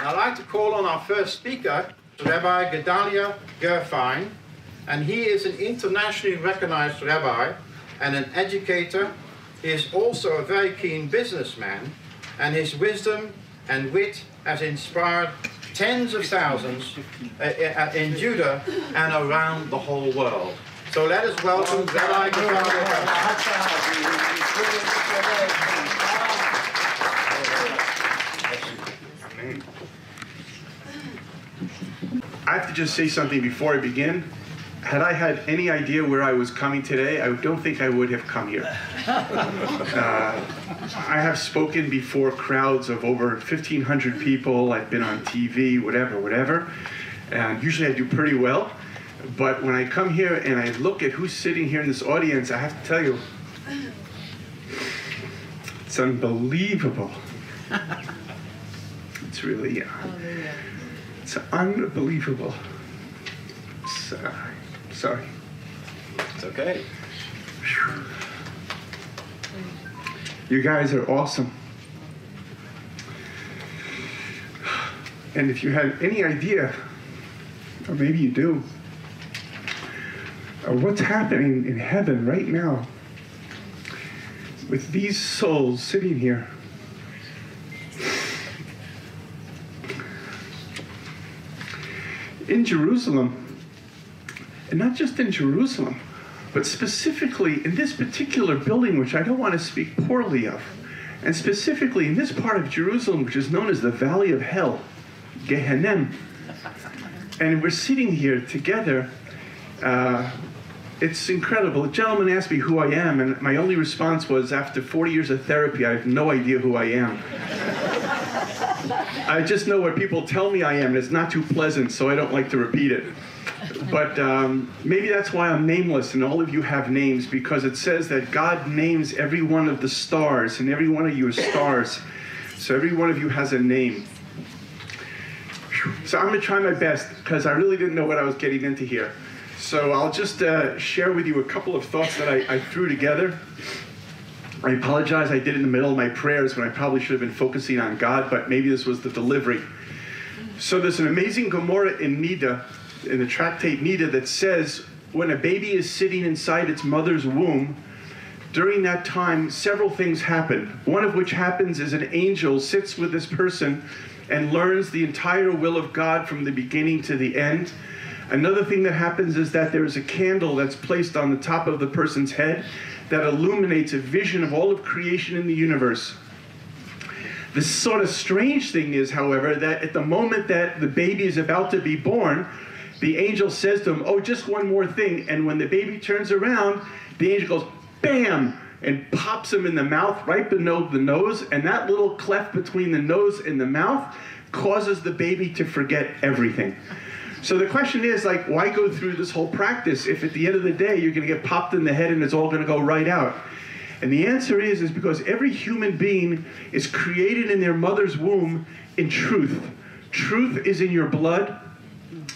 I'd like to call on our first speaker, Rabbi Gedaliah Gurfein, and he is an internationally recognized rabbi and an educator. He is also a very keen businessman, and his wisdom and wit has inspired tens of thousands in Judah and around the whole world. So let us welcome Rabbi Gedaliah. I have to just say something before I begin. Had I had any idea where I was coming today, I don't think I would have come here. I have spoken before crowds of over 1,500 people. I've been on TV, whatever. And usually I do pretty well. But when I come here and I look at who's sitting here in this audience, I have to tell you, it's unbelievable. It's really, it's unbelievable. Sorry. It's okay. You guys are awesome. And if you had any idea, or maybe you do, of what's happening in heaven right now with these souls sitting here, in Jerusalem, and not just in Jerusalem, but specifically in this particular building, which I don't want to speak poorly of, and specifically in this part of Jerusalem, which is known as the Valley of Hell, Gehenna. And we're sitting here together. It's incredible. A gentleman asked me who I am, and my only response was, after 40 years of therapy, I have no idea who I am. I just know what people tell me I am, and it's not too pleasant, so I don't like to repeat it. But maybe that's why I'm nameless, and all of you have names, because it says that God names every one of the stars, and every one of you is stars. So every one of you has a name. So I'm going to try my best, because I really didn't know what I was getting into here. So I'll just share with you a couple of thoughts that I threw together. I apologize, I did it in the middle of my prayers when I probably should have been focusing on God, but maybe this was the delivery. So there's an amazing Gemara in Nida, in the tractate Nida, that says when a baby is sitting inside its mother's womb, during that time, several things happen. One of which happens is an angel sits with this person and learns the entire will of God from the beginning to the end. Another thing that happens is that there is a candle that's placed on the top of the person's head that illuminates a vision of all of creation in the universe. The sort of strange thing is, however, that at the moment that the baby is about to be born, the angel says to him, oh, just one more thing. And when the baby turns around, the angel goes, bam, and pops him in the mouth, right below the nose. And that little cleft between the nose and the mouth causes the baby to forget everything. So the question is, like, why go through this whole practice if at the end of the day you're going to get popped in the head and it's all going to go right out? And the answer is because every human being is created in their mother's womb in truth. Truth is in your blood.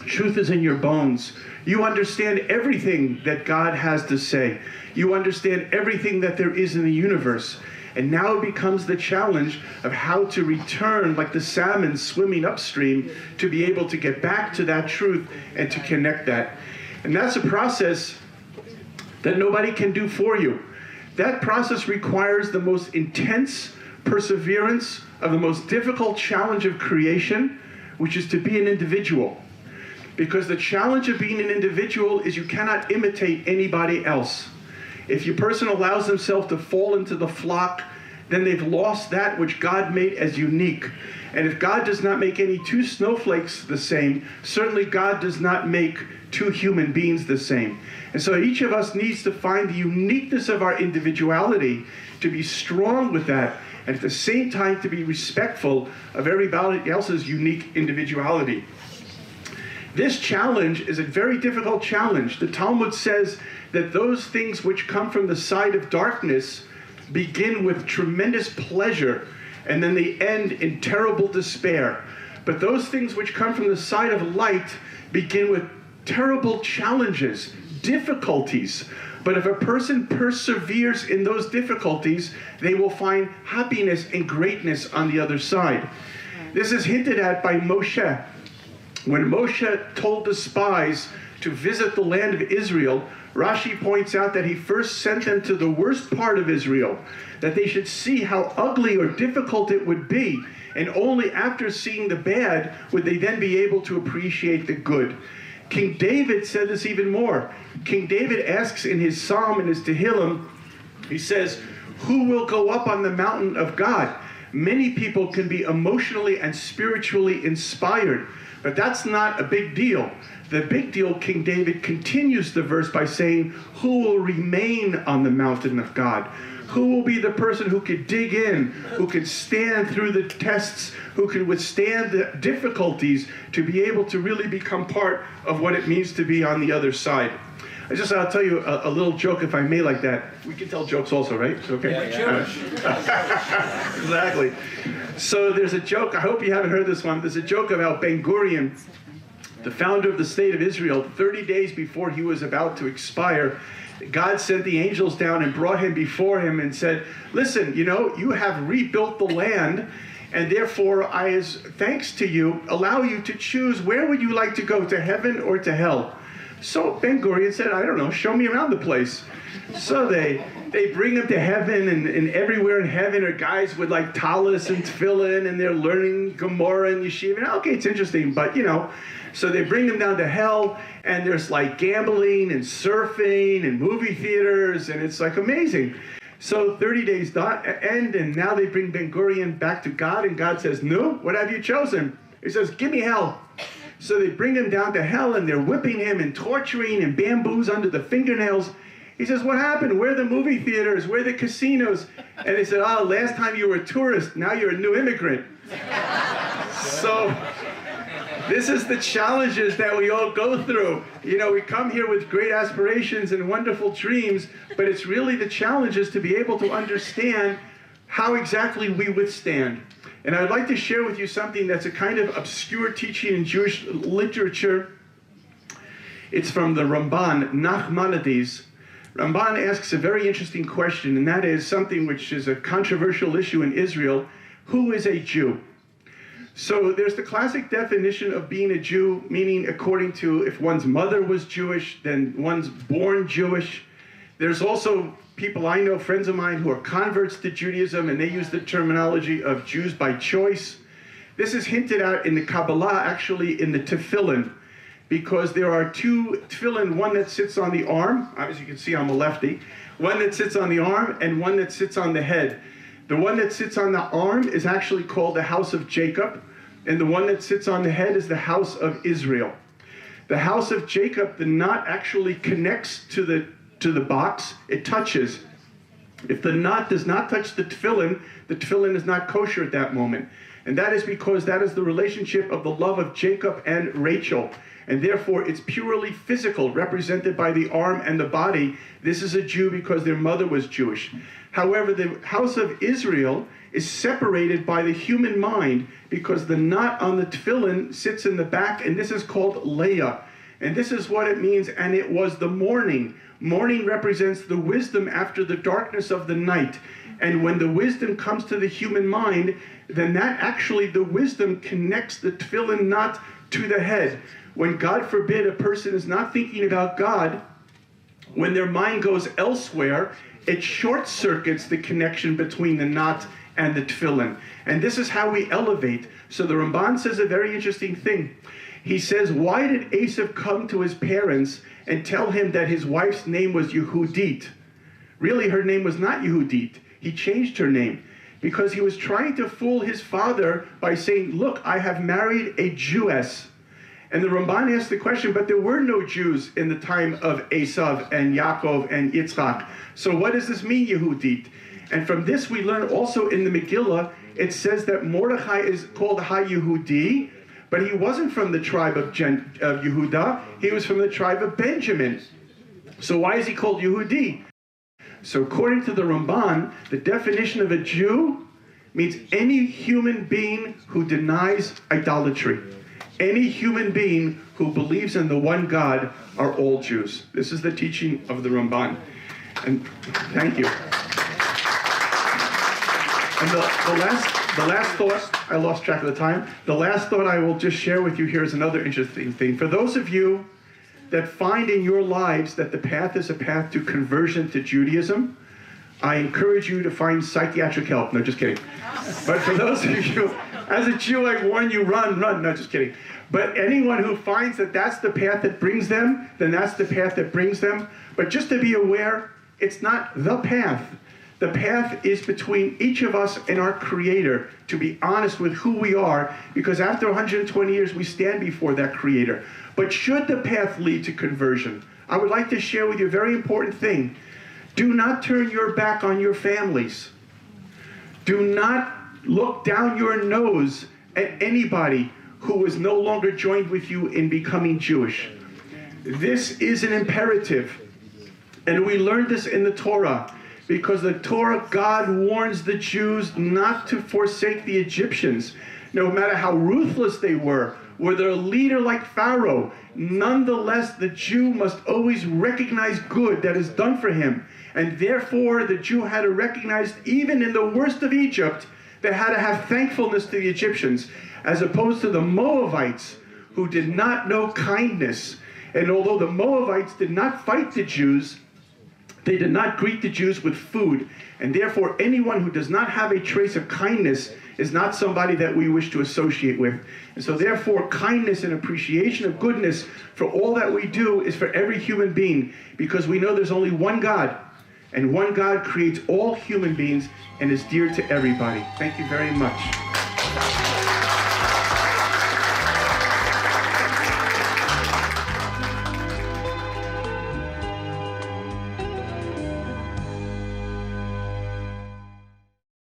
Truth is in your bones. You understand everything that God has to say. You understand everything that there is in the universe. And now it becomes the challenge of how to return, like the salmon swimming upstream, to be able to get back to that truth and to connect that. And that's a process that nobody can do for you. That process requires the most intense perseverance of the most difficult challenge of creation, which is to be an individual. Because the challenge of being an individual is you cannot imitate anybody else. If your person allows themselves to fall into the flock, then they've lost that which God made as unique. And if God does not make any two snowflakes the same, certainly God does not make two human beings the same. And so each of us needs to find the uniqueness of our individuality, to be strong with that, and at the same time to be respectful of everybody else's unique individuality. This challenge is a very difficult challenge. The Talmud says that those things which come from the side of darkness begin with tremendous pleasure, and then they end in terrible despair. But those things which come from the side of light begin with terrible challenges, difficulties. But if a person perseveres in those difficulties, they will find happiness and greatness on the other side. This is hinted at by Moshe. When Moshe told the spies to visit the land of Israel, Rashi points out that he first sent them to the worst part of Israel, that they should see how ugly or difficult it would be, and only after seeing the bad would they then be able to appreciate the good. King David said this even more. King David asks in his psalm, in his Tehillim, he says, "Who will go up on the mountain of God?" Many people can be emotionally and spiritually inspired, but that's not a big deal. The big deal, King David continues the verse by saying, "Who will remain on the mountain of God?" Who will be the person who could dig in, who could stand through the tests, who could withstand the difficulties to be able to really become part of what it means to be on the other side? I'll tell you a little joke, if I may, like that. We can tell jokes also, right? It's okay? Yeah. Exactly. So there's a joke. I hope you haven't heard this one. There's a joke about Ben Gurion, the founder of the state of Israel. 30 days before he was about to expire, God sent the angels down and brought him before him and said, "Listen, you have rebuilt the land, and therefore I, as thanks to you, allow you to choose where would you like to go, to heaven or to hell." So Ben Gurion said, "I don't know, show me around the place." So they bring him to heaven, and everywhere in heaven are guys with like talis and tefillin, and they're learning Gemara and yeshiva. And okay, it's interesting, but so they bring him down to hell, and there's like gambling and surfing and movie theaters, and it's like amazing. So 30 days end, and now they bring Ben Gurion back to God, and God says, "No, what have you chosen?" He says, "Give me hell." So they bring him down to hell, and they're whipping him and torturing and bamboos under the fingernails. He says, "What happened? Where are the movie theaters? Where are the casinos?" And they said, "Oh, last time you were a tourist, now you're a new immigrant." So this is the challenges that we all go through. We come here with great aspirations and wonderful dreams, but it's really the challenges to be able to understand how exactly we withstand. And I'd like to share with you something that's a kind of obscure teaching in Jewish literature. It's from the Ramban, Nachmanides. Ramban asks a very interesting question, and that is something which is a controversial issue in Israel. Who is a Jew? So there's the classic definition of being a Jew, meaning according to if one's mother was Jewish, then one's born Jewish. There's also people I know, friends of mine, who are converts to Judaism, and they use the terminology of Jews by choice. This is hinted at in the Kabbalah, actually in the tefillin, because there are two tefillin, one that sits on the arm, as you can see I'm a lefty, one that sits on the arm and one that sits on the head. The one that sits on the arm is actually called the house of Jacob, and the one that sits on the head is the house of Israel. The house of Jacob, the knot actually connects to the box, it touches. If the knot does not touch the tefillin is not kosher at that moment. And that is because that is the relationship of the love of Jacob and Rachel. And therefore it's purely physical, represented by the arm and the body. This is a Jew because their mother was Jewish. However, the house of Israel is separated by the human mind because the knot on the tefillin sits in the back, and this is called Leah. And this is what it means, and it was the morning. Morning represents the wisdom after the darkness of the night. And when the wisdom comes to the human mind, then that actually, the wisdom connects the tefillin knot to the head. When, God forbid, a person is not thinking about God, when their mind goes elsewhere, it short circuits the connection between the knot and the tefillin. And this is how we elevate. So the Ramban says a very interesting thing. He says, why did Esav come to his parents and tell him that his wife's name was Yehudit? Really, her name was not Yehudit. He changed her name because he was trying to fool his father by saying, look, I have married a Jewess. And the Ramban asked the question, but there were no Jews in the time of Esav and Yaakov and Yitzchak. So what does this mean, Yehudit? And from this we learn also in the Megillah, it says that Mordechai is called Ha-Yehudi, but he wasn't from the tribe of Yehuda, he was from the tribe of Benjamin. So why is he called Yehudi? So according to the Ramban, the definition of a Jew means any human being who denies idolatry. Any human being who believes in the one God are all Jews. This is the teaching of the Ramban. And thank you. And the The last thought, I lost track of the time. The last thought I will just share with you here is another interesting thing. For those of you that find in your lives that the path is a path to conversion to Judaism, I encourage you to find psychiatric help. No, just kidding. But for those of you, as a Jew, I warn you, run. No, just kidding. But anyone who finds that that's the path that brings them, then that's the path that brings them. But just to be aware, it's not the path. The path is between each of us and our Creator, to be honest with who we are, because after 120 years, we stand before that Creator. But should the path lead to conversion, I would like to share with you a very important thing. Do not turn your back on your families. Do not look down your nose at anybody who is no longer joined with you in becoming Jewish. This is an imperative. And we learned this in the Torah, because the Torah, God warns the Jews not to forsake the Egyptians. No matter how ruthless they were their leader like Pharaoh, nonetheless the Jew must always recognize good that is done for him. And therefore the Jew had to recognize, even in the worst of Egypt, they had to have thankfulness to the Egyptians, as opposed to the Moabites, who did not know kindness. And although the Moabites did not fight the Jews, they did not greet the Jews with food. And therefore, anyone who does not have a trace of kindness is not somebody that we wish to associate with. And so therefore, kindness and appreciation of goodness for all that we do is for every human being, because we know there's only one God, and one God creates all human beings and is dear to everybody. Thank you very much.